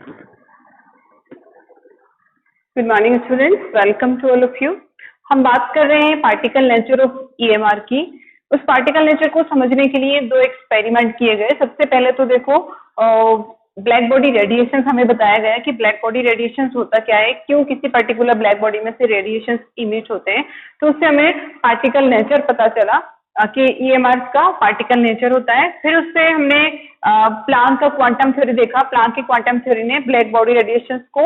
Good morning students, welcome to all of you. हम बात कर रहे हैं पार्टिकल नेचर ऑफ ईएमआर की। उस पार्टिकल नेचर को समझने के लिए दो एक्सपेरिमेंट किए गए। सबसे पहले तो देखो ब्लैक बॉडी रेडिएशन हमें बताया गया कि ब्लैक बॉडी रेडिएशन होता क्या है, क्यों किसी पर्टिकुलर ब्लैक बॉडी में से रेडिएशन इमिट होते हैं। तो उससे हमें पार्टिकल नेचर पता चला कि ईएमआर का पार्टिकल नेचर होता है। फिर उससे हमने प्लांक का क्वांटम थ्योरी देखा। प्लांक की क्वांटम थ्योरी ने ब्लैक बॉडी रेडिएशन को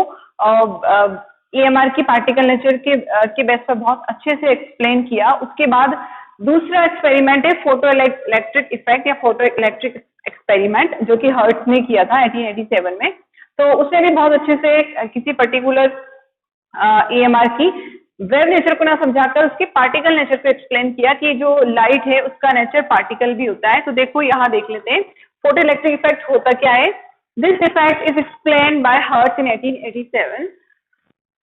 ईएमआर की पार्टिकल नेचर के बेस पर बहुत अच्छे से एक्सप्लेन किया। उसके बाद दूसरा एक्सपेरिमेंट है फोटो इलेक्ट्रिक इफेक्ट या फोटो इलेक्ट्रिक एक्सपेरिमेंट, जो कि हर्ट्ज ने किया था 1887 में। तो उसने भी बहुत अच्छे से किसी पर्टिकुलर ईएमआर की वेव नेचर को ना समझाकर उसके पार्टिकल नेचर को एक्सप्लेन किया कि जो लाइट है उसका नेचर पार्टिकल भी होता है। तो देखो यहाँ देख लेते हैं फोटो इलेक्ट्रिक इफेक्ट होता क्या है। This effect is explained bye hertz in 1887।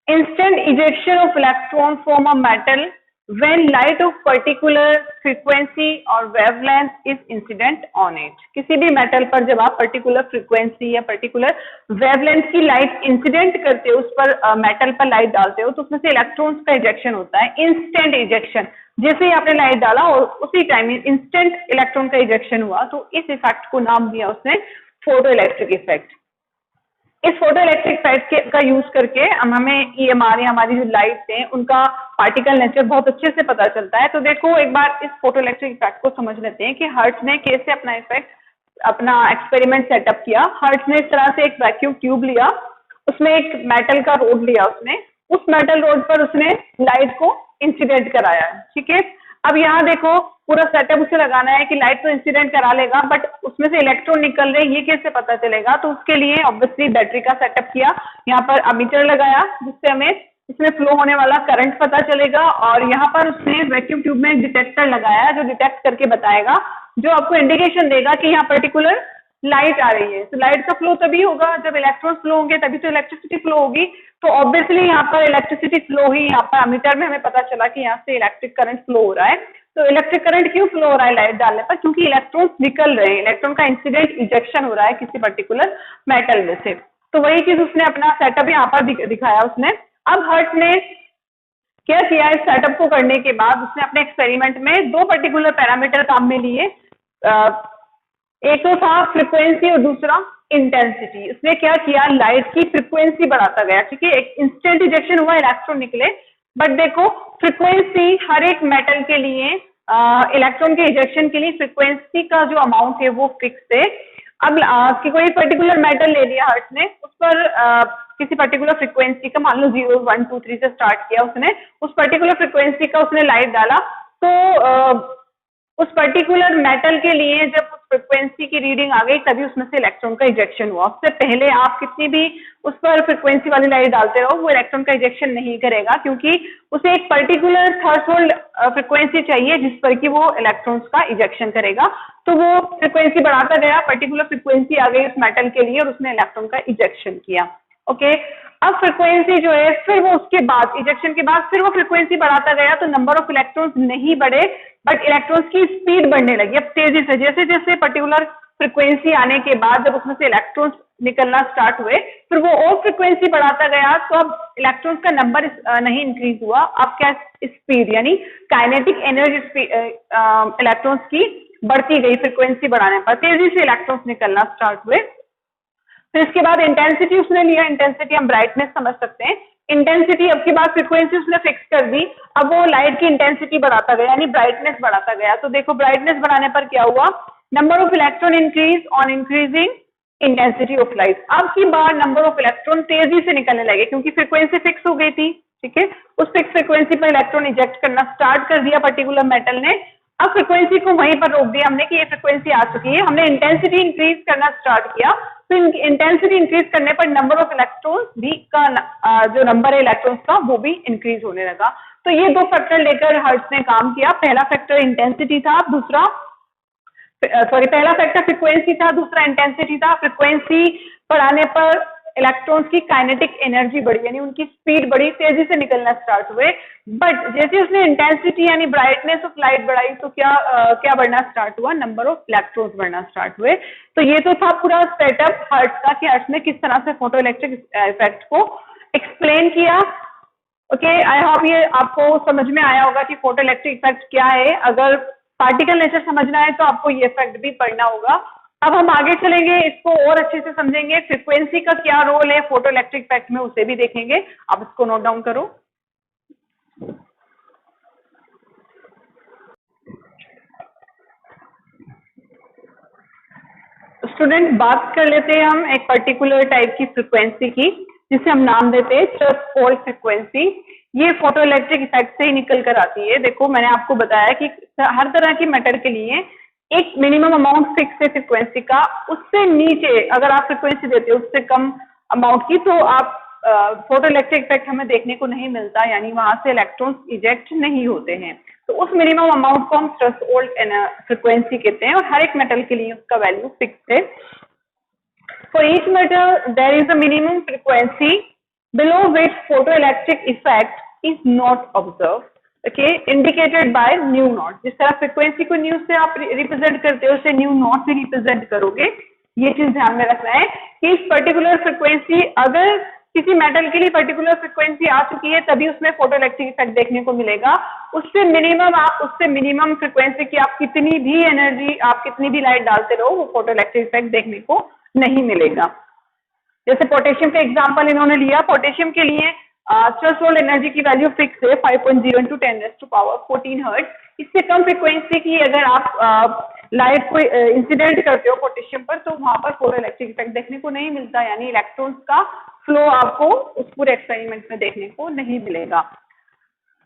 Instant ejection of electron from a metal when light of particular frequency or wavelength is incident on it। किसी भी मेटल पर जब आप पर्टिकुलर फ्रीक्वेंसी या particular wavelength की लाइट इंसिडेंट करते हो, उस पर मेटल पर लाइट डालते हो, तो उसमें से इलेक्ट्रॉन्स का इजेक्शन होता है। इंस्टेंट इजेक्शन, जैसे ही आपने लाइट डाला और उसी टाइम इंस्टेंट इलेक्ट्रॉन का इजेक्शन हुआ, तो इस इफेक्ट को नाम दिया उसने फोटो इलेक्ट्रिक इफेक्ट। इस फोटो इलेक्ट्रिक इफेक्ट का यूज करके हमें ईएमआर या हमारी जो लाइट्स हैं उनका पार्टिकल नेचर बहुत अच्छे से पता चलता है। तो देखो एक बार इस फोटो इलेक्ट्रिक इफेक्ट को समझ लेते हैं कि हर्ट्ज ने कैसे अपना एक्सपेरिमेंट सेटअप किया। हर्ट्ज ने इस तरह से एक वैक्यूम ट्यूब लिया, उसमें एक मेटल का रोड लिया, उसने उस मेटल रोड पर उसने लाइट को इंसिडेंट कराया है। ठीक है, अब यहाँ देखो पूरा सेटअप उसे लगाना है कि लाइट तो इंसिडेंट करा लेगा, बट उसमें से इलेक्ट्रॉन निकल रहे ये कैसे पता चलेगा। तो उसके लिए ऑब्वियसली बैटरी का सेटअप किया, यहाँ पर अमीटर लगाया जिससे हमें इसमें फ्लो होने वाला करंट पता चलेगा, और यहाँ पर उसने वैक्यूम ट्यूब में डिटेक्टर लगाया जो डिटेक्ट करके बताएगा, जो आपको इंडिकेशन देगा कि यहाँ पर्टिकुलर लाइट आ रही है। तो लाइट का फ्लो तभी होगा जब इलेक्ट्रॉन फ्लो होंगे, तभी तो इलेक्ट्रिसिटी फ्लो होगी। तो ऑब्वियसली यहाँ पर इलेक्ट्रिसिटी फ्लो ही, यहाँ पर अमीटर में हमें पता चला कि यहाँ से इलेक्ट्रिक करंट फ्लो हो रहा है। तो इलेक्ट्रिक करंट क्यों फ्लो हो रहा है लाइट डालने पर? क्योंकि इलेक्ट्रॉन्स निकल रहे हैं, इलेक्ट्रॉन का इंसिडेंट इजेक्शन हो रहा है किसी पर्टिकुलर मेटल में से। तो वही चीज उसने अपना सेटअप यहाँ पर दिखाया उसने। अब हर्ट्ज ने क्या किया, इस सेटअप को करने के बाद उसने अपने एक्सपेरिमेंट में दो पर्टिकुलर पैरामीटर काम में लिए। एक तो था फ्रीक्वेंसी और दूसरा इंटेंसिटी। उसने क्या किया, लाइट की फ्रीक्वेंसी बढ़ाता गया। ठीक है, एक इंस्टेंट इजेक्शन हुआ, इलेक्ट्रॉन निकले, बट देखो फ्रीक्वेंसी हर एक मेटल के लिए इलेक्ट्रॉन के इजेक्शन के लिए फ्रीक्वेंसी का जो अमाउंट है वो फिक्स है। अब कोई पर्टिकुलर मेटल ले लिया हर्ट्ज ने, उस पर किसी पर्टिकुलर फ्रीक्वेंसी का, मान लो 0 1 2 3 से स्टार्ट किया उसने, उस पर्टिकुलर फ्रीक्वेंसी का उसने लाइट डाला। तो उस पर्टिकुलर मेटल के लिए जब उस फ्रीक्वेंसी की रीडिंग आ गई तभी उसमें से इलेक्ट्रॉन का इजेक्शन हुआ। उससे पहले आप कितनी भी उस पर फ्रीक्वेंसी वाली लाइट डालते रहो, वो इलेक्ट्रॉन का इजेक्शन नहीं करेगा, क्योंकि उसे एक पर्टिकुलर थ्रेशोल्ड फ्रीक्वेंसी चाहिए जिस पर कि वो इलेक्ट्रॉन्स का इजेक्शन करेगा। तो वो फ्रीक्वेंसी बढ़ाता गया, पर्टिकुलर फ्रीक्वेंसी आ गई उस मेटल के लिए और उसने इलेक्ट्रॉन का इजेक्शन किया। ओके, अब फ्रीक्वेंसी जो है, फिर वो उसके बाद इजेक्शन के बाद फिर वो फ्रीक्वेंसी बढ़ाता गया, तो नंबर ऑफ इलेक्ट्रॉन्स नहीं बढ़े बट इलेक्ट्रॉन्स की स्पीड बढ़ने लगी। अब तेजी से जैसे जैसे पर्टिकुलर फ्रीक्वेंसी आने के बाद जब उसमें से इलेक्ट्रॉन्स निकलना स्टार्ट हुए, फिर वो और फ्रीक्वेंसी बढ़ाता गया, तो अब इलेक्ट्रॉन्स का नंबर नहीं इंक्रीज हुआ। अब क्या, स्पीड यानी काइनेटिक एनर्जी इलेक्ट्रॉन्स की बढ़ती गई फ्रीक्वेंसी बढ़ाने पर, तेजी से इलेक्ट्रॉन्स निकलना स्टार्ट हुए। फिर इसके बाद इंटेंसिटी उसने लिया। इंटेंसिटी हम ब्राइटनेस समझ सकते हैं। इंटेंसिटी अब की बात फ्रीक्वेंसी उसने फिक्स कर दी, अब वो लाइट की इंटेंसिटी बढ़ाता गया यानी ब्राइटनेस बढ़ाता गया। तो देखो ब्राइटनेस बढ़ाने पर क्या हुआ, number of electron increase on increasing intensity of light. अब की बार नंबर ऑफ इलेक्ट्रॉन तेजी से निकलने लगे क्योंकि फ्रीक्वेंसी फिक्स हो गई थी। ठीक है, उस फिक्स फ्रीक्वेंसी पर इलेक्ट्रॉन इजेक्ट करना स्टार्ट कर दिया पर्टिकुलर मेटल ने। अब फ्रीक्वेंसी को वहीं पर रोक दिया हमने कि ये फ्रीक्वेंसी आ चुकी है, हमने इंटेंसिटी इंक्रीज करना स्टार्ट किया। तो इंटेंसिटी इंक्रीज करने पर नंबर ऑफ इलेक्ट्रॉन्स भी का जो नंबर है इलेक्ट्रॉन्स का वो भी इंक्रीज होने लगा। तो ये दो फैक्टर लेकर हर्ट्ज ने काम किया। पहला फैक्टर इंटेंसिटी था, पहला फैक्टर फ्रीक्वेंसी था, दूसरा इंटेंसिटी था। फ्रीक्वेंसी बढ़ाने पर इलेक्ट्रॉन्स की काइनेटिक एनर्जी बढ़ी, यानी उनकी स्पीड बढ़ी, तेजी से निकलना स्टार्ट हुए। बट जैसे उसने इंटेंसिटी यानी ब्राइटनेस ऑफ लाइट बढ़ाई तो क्या बढ़ना स्टार्ट हुआ, नंबर ऑफ इलेक्ट्रॉन्स बढ़ना स्टार्ट हुए। तो ये तो था पूरा सेटअप हर्ट्ज का कि हर्ट्ज ने किस तरह से फोटो इलेक्ट्रिक इफेक्ट को एक्सप्लेन किया। ओके, आई होप ये आपको समझ में आया होगा कि फोटो इलेक्ट्रिक इफेक्ट क्या है। अगर पार्टिकल नेचर समझना है तो आपको ये इफेक्ट भी पढ़ना होगा। अब हम आगे चलेंगे, इसको और अच्छे से समझेंगे। फ्रीक्वेंसी का क्या रोल है फोटो इलेक्ट्रिक इफेक्ट में, उसे भी देखेंगे। आप इसको नोट डाउन करो। स्टूडेंट, बात कर लेते हैं हम एक पर्टिकुलर टाइप की फ्रीक्वेंसी की, जिसे हम नाम देते हैं थ्रेशोल्ड फ्रीक्वेंसी। ये फोटो इलेक्ट्रिक इफेक्ट से ही निकल कर आती है। देखो, मैंने आपको बताया कि हर तरह की मैटर के लिए एक मिनिमम अमाउंट फिक्स है फ्रीक्वेंसी का। उससे नीचे अगर आप फ्रीक्वेंसी देते हो उससे कम अमाउंट की, तो आप फोटो इलेक्ट्रिक इफेक्ट हमें देखने को नहीं मिलता, यानी वहां से इलेक्ट्रॉन्स इजेक्ट नहीं होते हैं। तो उस मिनिमम अमाउंट को हम थ्रेशोल्ड फ्रीक्वेंसी कहते हैं, और हर एक मेटल के लिए उसका वैल्यू फिक्स है। For each metal there is a minimum frequency below which photoelectric effect is not observe, okay, indicated by nu naught. जिस तरह फ्रीक्वेंसी को न्यू से आप रिप्रेजेंट करते हो, उसे न्यू नॉट से रिप्रेजेंट करोगे। ये चीज ध्यान में रखना है कि इस पर्टिकुलर फ्रीक्वेंसी, अगर किसी मेटल के लिए पर्टिकुलर फ्रीक्वेंसी आ चुकी है तभी उसमें फोटोइलेक्ट्रिक इफेक्ट देखने को मिलेगा। उससे मिनिमम फ्रीक्वेंसी की आप कितनी भी एनर्जी, आप कितनी भी लाइट डालते रहो, वो फोटोइलेक्ट्रिक इफेक्ट देखने को नहीं मिलेगा। जैसे पोटेशियम का एग्जांपल इन्होंने लिया, पोटेशियम के लिए थ्रेशोल्ड एनर्जी की वैल्यू फिक्स है 5.0 × 10⁻14 हर्ट्ज। इससे कम फ्रीक्वेंसी की अगर आप लाइट को इंसिडेंट करते हो पोटेशियम पर, तो वहां पर फोटोइलेक्ट्रिक इफेक्ट देखने को नहीं मिलता, यानी इलेक्ट्रॉन्स का फ्लो आपको उस पूरे एक्सपेरिमेंट में देखने को नहीं मिलेगा।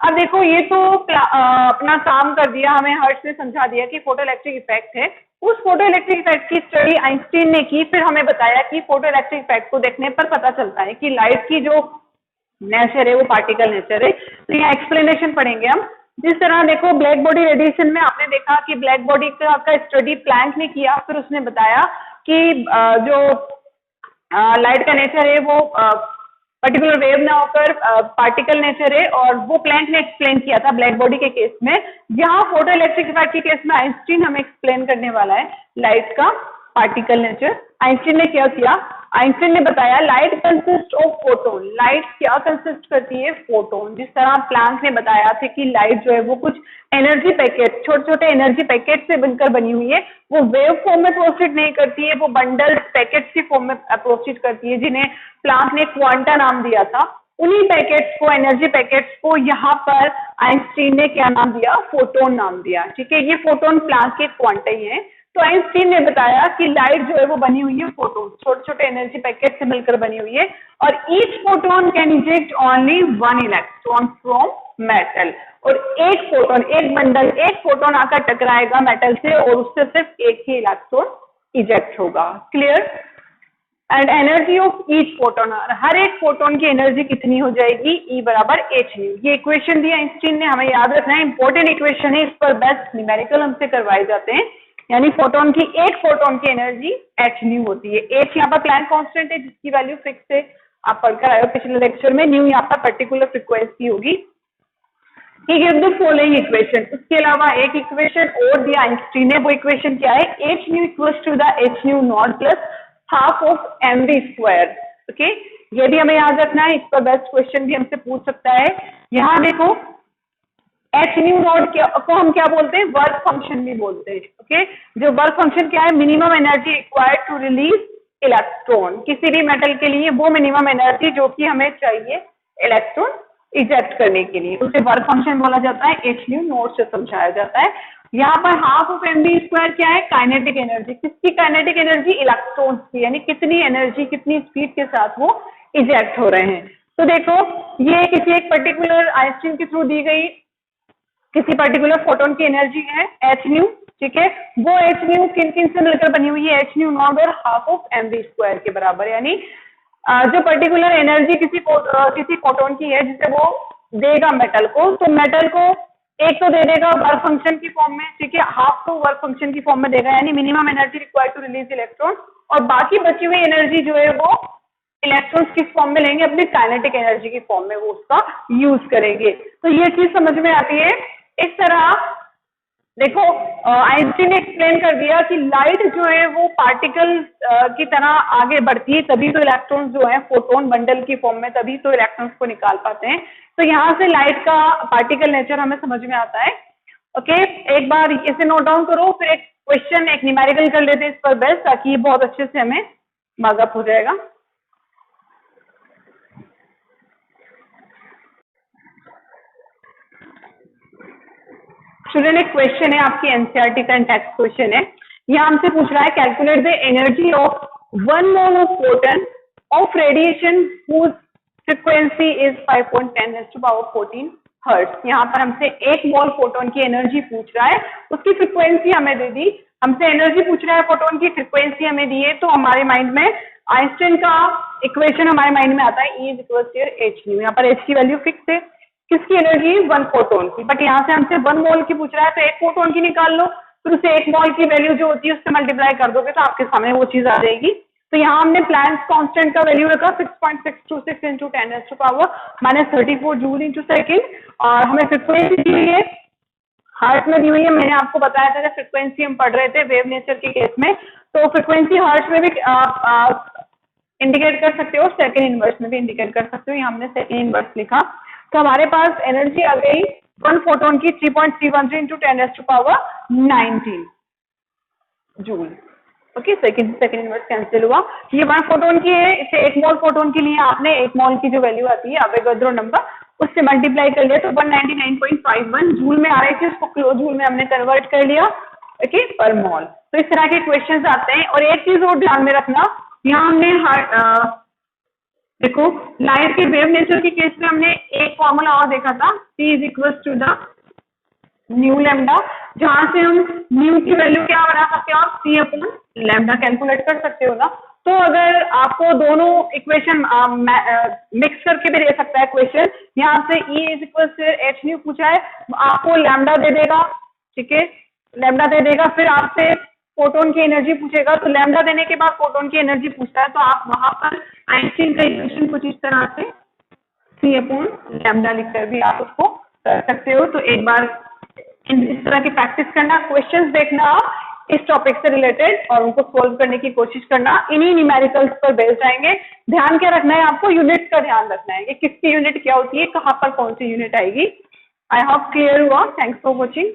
अब देखो, ये तो अपना काम कर दिया, हमें हर्ट्ज ने समझा दिया कि फोटोइलेक्ट्रिक इफेक्ट है। उस फोटोइलेक्ट्रिक इफेक्ट की स्टडी आइंस्टीन ने की, फिर हमें बताया कि फोटोइलेक्ट्रिक इफेक्ट को देखने पर पता चलता है कि लाइट की जो नेचर है वो पार्टिकल नेचर है। तो यहाँ एक्सप्लेनेशन पढ़ेंगे हम। जिस तरह देखो, ब्लैक बॉडी रेडिएशन में आपने देखा कि ब्लैक बॉडी का स्टडी प्लैंक ने किया, फिर उसने बताया कि जो लाइट का नेचर है वो पर्टिकुलर वेव ना होकर पार्टिकल नेचर है, और वो प्लैंक ने एक्सप्लेन किया था ब्लैक बॉडी के केस में। यहाँ फोटो इलेक्ट्रिक इफेक्ट के केस में आइंस्टीन हमें एक्सप्लेन करने वाला है लाइट का पार्टिकल नेचर। आइंस्टीन ने क्या किया, आइंस्टीन ने बताया light consist of photon. Light क्या कंसिस्ट करती है, फोटोन। जिस तरह प्लैंक ने बताया था कि लाइट जो है वो कुछ एनर्जी पैकेट, छोटे छोटे एनर्जी पैकेट से बनकर बनी हुई है, वो वेव फॉर्म में प्रोसीड नहीं करती है, वो बंडल पैकेट की फॉर्म में प्रोसीड करती है, जिन्हें प्लैंक ने क्वांटा नाम दिया था। उन्हीं पैकेट्स को, एनर्जी पैकेट्स को यहाँ पर आइंस्टीन ने क्या नाम दिया, फोटोन नाम दिया। ठीक है, ये फोटोन प्लैंक के क्वांटा ही है। तो आइंस्टीन ने बताया कि लाइट जो है वो बनी हुई है फोटोन, छोटे छोटे एनर्जी पैकेट से मिलकर बनी हुई है, और each photon can eject only 1 electron from metal. और एक फोटोन, एक बंडल, एक फोटोन आकर टकराएगा मेटल से और उससे सिर्फ एक ही इलेक्ट्रॉन इजेक्ट होगा। Clear? And energy of each photon, हर एक फोटोन की एनर्जी कितनी हो जाएगी, E = h न्यू। ये इक्वेशन दिया आइंस्टीन ने, हमें याद रखना है, इंपॉर्टेंट इक्वेशन है। इस पर बेस्ट न्यूमेरिकल हमसे करवाए जाते हैं। यानी फोटोन की, एक फोटोन की एनर्जी h न्यू होती है। h यहाँ पर प्लैंक कांस्टेंट है जिसकी वैल्यू फिक्स है, आप पढ़कर आए हो पिछले लेक्चर में। न्यू यहाँ पर पर्टिकुलर फ्रीक्वेंसी होगी। He gave the following equation। उसके अलावा एक इक्वेशन और दिया आइंस्टीन ने, वो इक्वेशन क्या है, h new = the h new not plus half of mv²। Okay, ये भी हमें याद रखना है। इस पर बेस्ट क्वेश्चन भी हमसे पूछ सकता है। यहाँ देखो, h न्यू नॉट को हम क्या बोलते हैं, वर्क फंक्शन भी बोलते हैं। ओके, जो वर्क फंक्शन क्या है, minimum energy required to release electron. किसी भी मेटल के लिए वो मिनिमम एनर्जी जो कि हमें चाहिए इलेक्ट्रॉन इजेक्ट करने के लिए, उसे वर्क फंक्शन बोला जाता है, h न्यू नॉट से समझाया जाता है। यहाँ पर हाफ ऑफ mv² क्या है, काइनेटिक एनर्जी। किसकी काइनेटिक एनर्जी, इलेक्ट्रॉन्स की, यानी कितनी एनर्जी, कितनी स्पीड के साथ वो इजेक्ट हो रहे हैं। तो देखो, ये किसी एक पर्टिकुलर आइंस्टीन के थ्रू दी गई किसी पर्टिकुलर फोटोन की एनर्जी है h न्यू। ठीक है, वो h न्यू किन किन से मिलकर बनी हुई है, h न्यू नॉट और हाफ ऑफ mv² के बराबर। यानी जो पर्टिकुलर एनर्जी किसी फोटोन की है जिसे वो देगा मेटल को, तो मेटल को एक तो दे देगा वर्क फंक्शन की फॉर्म में, ठीक है, हाफ को वर्क फंक्शन की फॉर्म में देगा, यानी minimum energy required to release electron, और बाकी बची हुई एनर्जी जो है वो इलेक्ट्रॉन्स किस फॉर्म में लेंगे, अपनी काइनेटिक एनर्जी की फॉर्म में वो उसका यूज करेंगे। तो ये चीज समझ में आती है। इस तरह देखो आइंस्टीन ने एक्सप्लेन कर दिया कि लाइट जो है वो पार्टिकल की तरह आगे बढ़ती है, तभी तो इलेक्ट्रॉन्स जो है फोटोन बंडल की फॉर्म में, तभी तो इलेक्ट्रॉन्स को निकाल पाते हैं। तो यहाँ से लाइट का पार्टिकल नेचर हमें समझ में आता है। ओके, एक बार इसे नोट डाउन करो, फिर एक क्वेश्चन एक न्यूमेरिकल कर लेते हैं इस पर बेस्ट, ताकि ये बहुत अच्छे से हमें मार्कअप हो जाएगा। स्टूडेंट एक क्वेश्चन है आपकी एनसीईआरटी का टेक्स्ट क्वेश्चन है। यह हमसे पूछ रहा है calculate the energy of 1 mole of photon of radiation whose frequency is 5.10⁻14 hertz. यहाँ पर हमसे 1 मोल फोटोन की एनर्जी पूछ रहा है, उसकी फ्रीक्वेंसी हमें दे दी। हमसे एनर्जी पूछ रहा है, फोटोन की फ्रीक्वेंसी हमें दी है, तो हमारे माइंड में आइंस्टाइन का इक्वेशन हमारे माइंड में आता है, E = h/u। यहाँ पर h की वैल्यू फिक्स है, किसकी एनर्जी, 1 फोटोन की, बट यहाँ से हमसे 1 मोल की पूछ रहा है, तो 1 फोटोन की निकाल लो, फिर उसे 1 मोल की वैल्यू जो होती है उससे मल्टीप्लाई कर दोगे तो आपके सामने वो चीज आ जाएगी। तो यहाँ हमने प्लैंक्स कांस्टेंट का वैल्यू रखा 6.626 इंटू 10⁻34 जूल इंटू सेकेंड, और हमें फ्रीक्वेंसी दी हुई है, हर्ट्ज में दी हुई है। मैंने आपको बताया था जब फ्रीक्वेंसी हम पढ़ रहे थे वेव नेचर के केस में, तो फ्रीक्वेंसी हर्ट्ज में भी इंडिकेट कर सकते हो, सेकेंड इनवर्स में भी इंडिकेट कर सकते हो। यहाँ हमने सेकेंड इनवर्स लिखा, तो हमारे पास एनर्जी आ गई 1 फोटोन की 3.313 into 10⁻19 joule. Okay, second inverse cancel हुआ। ये 1 फोटोन की है, इसे 1 मोल फोटोन के लिए आपने 1 मोल की जो वैल्यू आती है अवोगाड्रो नंबर, उससे मल्टीप्लाई कर लिया, तो 199.51 जूल में आ रही थी, उसको किलो जूल में हमने कन्वर्ट कर लिया, ओके, पर मोल। तो इस तरह के क्वेश्चन आते हैं। और एक चीज और ध्यान में रखना, यहाँ हमने देखो लाइट के वेव नेचर के केस में हमने एक फॉर्मूला और देखा था, C = न्यू लैम्डा, जहां से हम न्यू की वैल्यू क्या बना सकते हो आप, C/लैम्डा कैलकुलेट कर सकते हो ना। तो अगर आपको दोनों इक्वेशन मिक्स करके भी दे सकता है क्वेश्चन, यहाँ से E = h/nu पूछा है, आपको लैम्डा दे देगा, ठीक है, लैम्डा दे देगा, फिर आपसे फोटोन की एनर्जी पूछेगा, तो लैम्डा देने के बाद फोटोन की एनर्जी पूछता है, तो आप वहां पर आइंस्टीन का इक्वेशन कुछ इस तरह से C/लैम्डा लिखकर भी आप उसको कर सकते हो। तो एक बार इस तरह की प्रैक्टिस करना, क्वेश्चंस देखना इस टॉपिक से रिलेटेड और उनको सोल्व करने की कोशिश करना, इन्हीं न्यूमेरिकल्स पर बेस्ड आएंगे। ध्यान क्या रखना है आपको, यूनिट का ध्यान रखना है कि किसकी यूनिट क्या होती है, कहाँ पर कौन सी यूनिट आएगी। आई होप क्लियर हुआ। Thanks for watching.